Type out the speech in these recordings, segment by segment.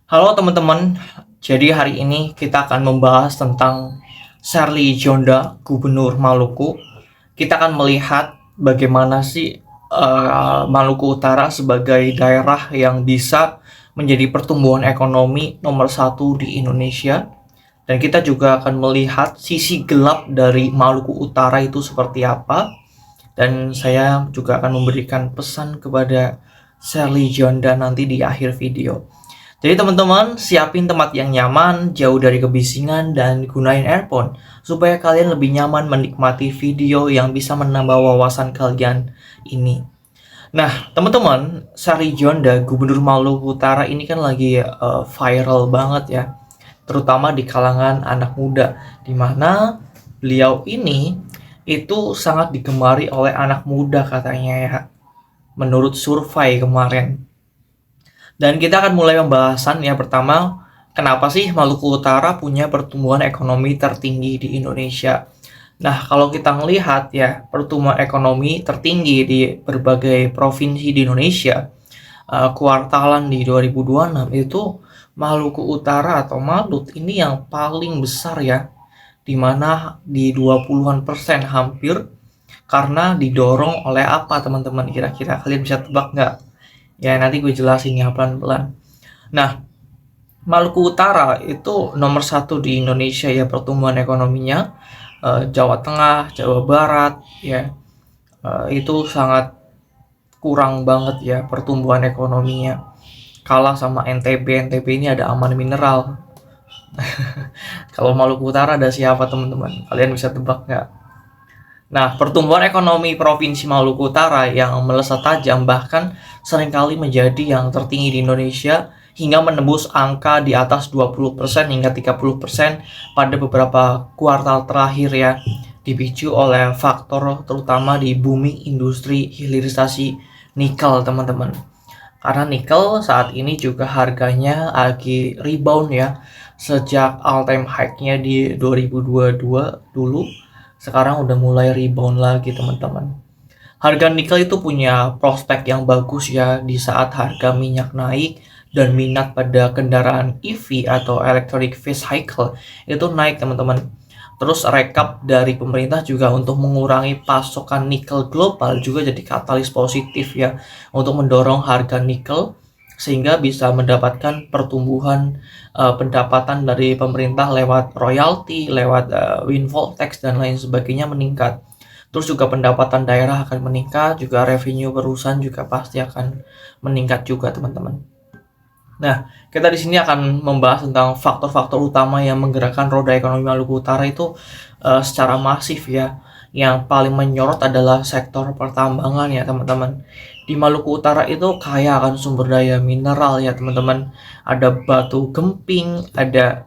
Halo teman-teman, jadi hari ini kita akan membahas tentang Sherly Djonda, Gubernur Maluku. Kita akan melihat bagaimana sih Maluku Utara sebagai daerah yang bisa menjadi pertumbuhan ekonomi nomor satu di Indonesia. Dan kita juga akan melihat sisi gelap dari Maluku Utara itu seperti apa. Dan saya juga akan memberikan pesan kepada Sherly Djonda nanti di akhir video. Jadi teman-teman, siapin tempat yang nyaman, jauh dari kebisingan, dan gunain earphone supaya kalian lebih nyaman menikmati video yang bisa menambah wawasan kalian ini. Nah, teman-teman, Sherly Djonda, Gubernur Maluku Utara ini kan lagi viral banget ya, terutama di kalangan anak muda, di mana beliau ini itu sangat digemari oleh anak muda katanya ya, menurut survei kemarin. Dan kita akan mulai pembahasan ya. Pertama, kenapa sih Maluku Utara punya pertumbuhan ekonomi tertinggi di Indonesia? Nah, kalau kita melihat ya, pertumbuhan ekonomi tertinggi di berbagai provinsi di Indonesia, kuartalan di 2026 itu Maluku Utara atau Malut ini yang paling besar ya, di mana di 20-an persen hampir, karena didorong oleh apa teman-teman, kira-kira kalian bisa tebak nggak? Ya nanti gue jelasin ya pelan-pelan. Nah, Maluku Utara itu nomor satu di Indonesia ya pertumbuhan ekonominya. Jawa Tengah, Jawa Barat ya itu sangat kurang banget ya pertumbuhan ekonominya. Kalah sama NTB. NTB ini ada Aman Mineral. Kalau Maluku Utara ada siapa teman-teman? Kalian bisa tebak nggak? Nah, pertumbuhan ekonomi Provinsi Maluku Utara yang melesat tajam bahkan seringkali menjadi yang tertinggi di Indonesia hingga menembus angka di atas 20% hingga 30% pada beberapa kuartal terakhir ya, dipicu oleh faktor terutama di booming industri hilirisasi nikel teman-teman. Karena nikel saat ini juga harganya lagi rebound ya, sejak all time high-nya di 2022 dulu, sekarang udah mulai rebound lagi teman-teman. Harga nikel itu punya prospek yang bagus ya di saat harga minyak naik dan minat pada kendaraan EV atau electric vehicle itu naik teman-teman. Terus rekap dari pemerintah juga untuk mengurangi pasokan nikel global juga jadi katalis positif ya untuk mendorong harga nikel sehingga bisa mendapatkan pertumbuhan pendapatan dari pemerintah lewat royalti, lewat windfall tax dan lain sebagainya meningkat. Terus juga pendapatan daerah akan meningkat, juga revenue perusahaan juga pasti akan meningkat juga teman-teman. Nah, kita di sini akan membahas tentang faktor-faktor utama yang menggerakkan roda ekonomi Maluku Utara itu secara masif ya. Yang paling menyorot adalah sektor pertambangan ya teman-teman. Di Maluku Utara itu kaya akan sumber daya mineral ya teman-teman. Ada batu gemping, ada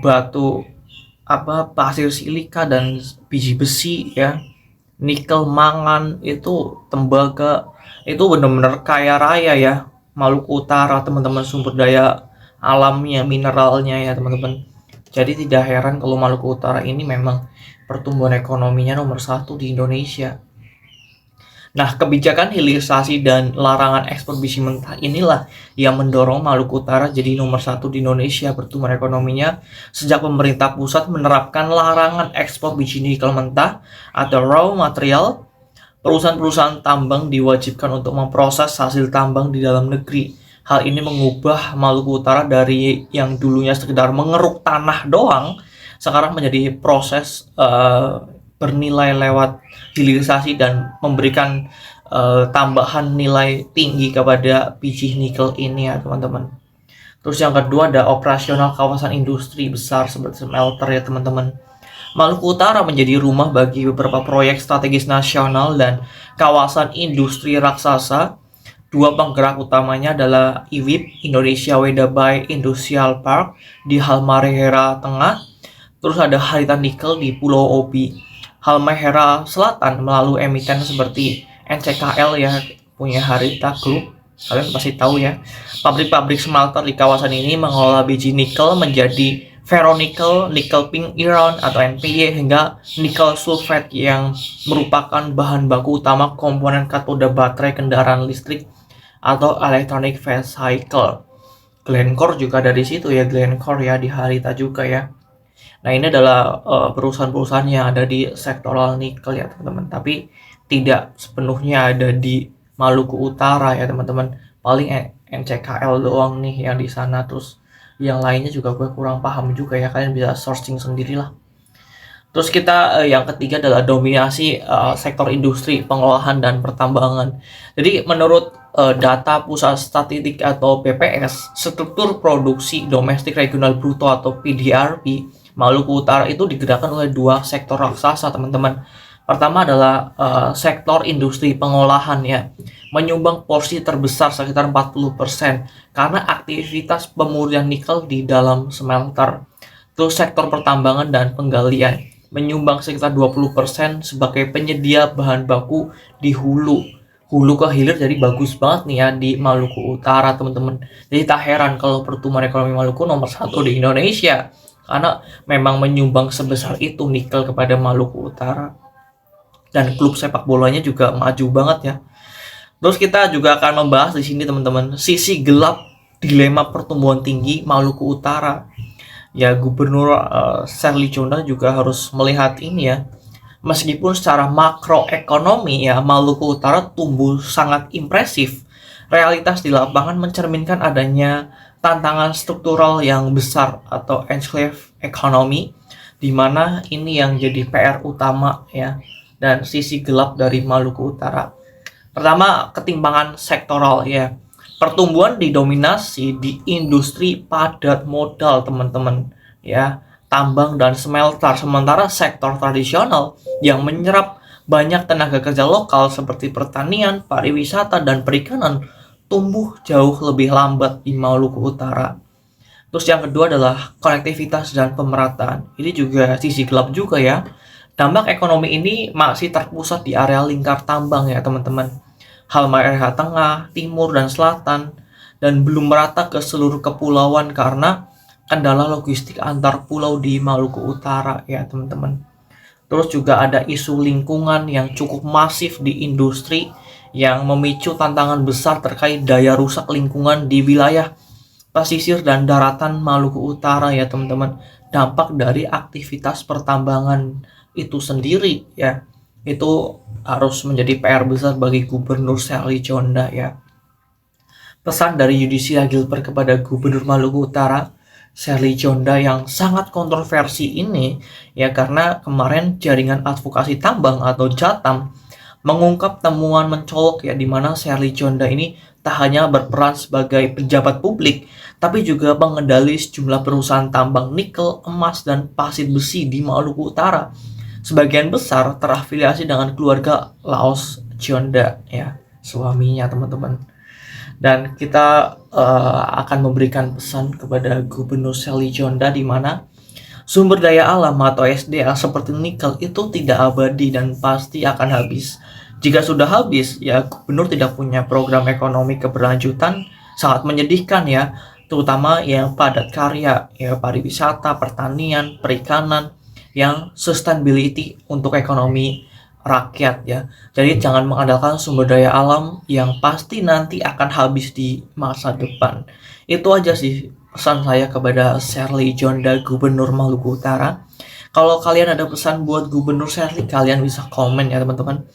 batu pasir silika dan biji besi ya. Nikel, mangan, itu tembaga, itu benar-benar kaya raya ya. Maluku Utara teman-teman, sumber daya alamnya, mineralnya ya teman-teman. Jadi tidak heran kalau Maluku Utara ini memang pertumbuhan ekonominya nomor satu di Indonesia. Nah, kebijakan hilirisasi dan larangan ekspor biji mentah inilah yang mendorong Maluku Utara jadi nomor satu di Indonesia pertumbuhan ekonominya sejak pemerintah pusat menerapkan larangan ekspor biji nikel mentah atau raw material. Perusahaan-perusahaan tambang diwajibkan untuk memproses hasil tambang di dalam negeri. Hal ini mengubah Maluku Utara dari yang dulunya sekedar mengeruk tanah doang, sekarang menjadi proses bernilai lewat hilirisasi dan memberikan tambahan nilai tinggi kepada biji nikel ini ya teman-teman. Terus yang kedua ada operasional kawasan industri besar seperti smelter ya teman-teman. Maluku Utara menjadi rumah bagi beberapa proyek strategis nasional dan kawasan industri raksasa. Dua penggerak utamanya adalah IWIP, Indonesia Weda Bay Industrial Park di Halmahera Tengah. Terus ada Harita Nikel di Pulau Obi. Halmahera Selatan melalui emiten seperti NCKL ya, punya Harita Group. Kalian pasti tahu ya. Pabrik-pabrik smelter di kawasan ini mengolah biji nikel menjadi ferronikel, nickel pig iron atau NPY hingga nikel sulfate yang merupakan bahan baku utama komponen katoda baterai kendaraan listrik atau electronic vehicle. Glencore juga dari situ ya, Glencore ya, di Harita juga ya. Nah, ini adalah perusahaan-perusahaan yang ada di sektoral nikel ya teman-teman, tapi tidak sepenuhnya ada di Maluku Utara ya teman-teman. Paling NCKL doang nih yang di sana, terus yang lainnya juga gue kurang paham juga ya, kalian bisa searching sendirilah. Terus kita yang ketiga adalah dominasi sektor industri, pengolahan dan pertambangan. Jadi menurut data Pusat Statistik atau BPS, struktur produksi domestik regional bruto atau PDRB Maluku Utara itu digerakkan oleh dua sektor raksasa, teman-teman. Pertama adalah sektor industri pengolahan ya, menyumbang porsi terbesar sekitar 40% karena aktivitas pemurnian nikel di dalam smelter. Terus sektor pertambangan dan penggalian menyumbang sekitar 20% sebagai penyedia bahan baku di hulu ke hilir. Jadi bagus banget nih ya di Maluku Utara teman-teman. Jadi tak heran kalau pertumbuhan ekonomi Maluku nomor 1 di Indonesia, karena memang menyumbang sebesar itu nikel kepada Maluku Utara. Dan klub sepak bolanya juga maju banget ya. Terus kita juga akan membahas di sini teman-teman sisi gelap dilema pertumbuhan tinggi Maluku Utara. Ya, Gubernur Sherly Jonda juga harus melihat ini ya. Meskipun secara makroekonomi ya Maluku Utara tumbuh sangat impresif, realitas di lapangan mencerminkan adanya tantangan struktural yang besar atau enclave economy, di mana ini yang jadi PR utama ya, dan sisi gelap dari Maluku Utara. Pertama, ketimpangan sektoral ya. Pertumbuhan didominasi di industri padat modal teman-teman ya, tambang dan smelter, sementara sektor tradisional yang menyerap banyak tenaga kerja lokal seperti pertanian, pariwisata dan perikanan tumbuh jauh lebih lambat di Maluku Utara. Terus yang kedua adalah konektivitas dan pemerataan. Ini juga sisi gelap juga ya. Dampak ekonomi ini masih terpusat di area lingkar tambang ya teman-teman. Halmahera Tengah, Timur, dan Selatan, dan belum merata ke seluruh kepulauan karena kendala logistik antar pulau di Maluku Utara ya teman-teman. Terus juga ada isu lingkungan yang cukup masif di industri yang memicu tantangan besar terkait daya rusak lingkungan di wilayah pesisir dan daratan Maluku Utara ya teman-teman. Dampak dari aktivitas pertambangan itu sendiri ya, itu harus menjadi PR besar bagi Gubernur Sherly Jonda ya. Pesan dari Yudhistira Gilbert kepada Gubernur Maluku Utara Sherly Jonda yang sangat kontroversi ini ya, karena kemarin jaringan advokasi tambang atau JATAM mengungkap temuan mencolok ya, di mana Sherly Jonda ini tak hanya berperan sebagai pejabat publik tapi juga pengendali sejumlah perusahaan tambang nikel, emas, dan pasir besi di Maluku Utara. Sebagian besar terafiliasi dengan keluarga Laos Jonda ya, suaminya teman-teman. Dan kita akan memberikan pesan kepada Gubernur Sherly Jonda, di mana sumber daya alam atau SDA seperti nikel itu tidak abadi dan pasti akan habis. Jika sudah habis ya, Gubernur tidak punya program ekonomi keberlanjutan. Sangat menyedihkan ya, terutama yang padat karya ya, pariwisata, pertanian, perikanan, yang sustainability untuk ekonomi rakyat ya. Jadi jangan mengandalkan sumber daya alam yang pasti nanti akan habis di masa depan. Itu aja sih pesan saya kepada Sherly Jonda, Gubernur Maluku Utara. Kalau kalian ada pesan buat Gubernur Sherly, kalian bisa komen ya teman-teman.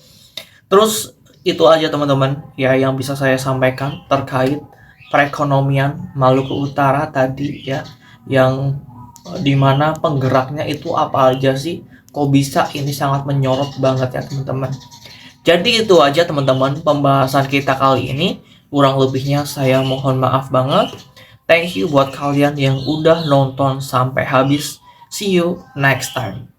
Terus itu aja teman-teman ya yang bisa saya sampaikan terkait perekonomian Maluku Utara tadi ya, yang dimana penggeraknya itu apa aja sih, kok bisa ini sangat menyorot banget ya teman-teman. Jadi itu aja teman-teman pembahasan kita kali ini, kurang lebihnya saya mohon maaf banget. Thank you buat kalian yang udah nonton sampai habis. See you next time.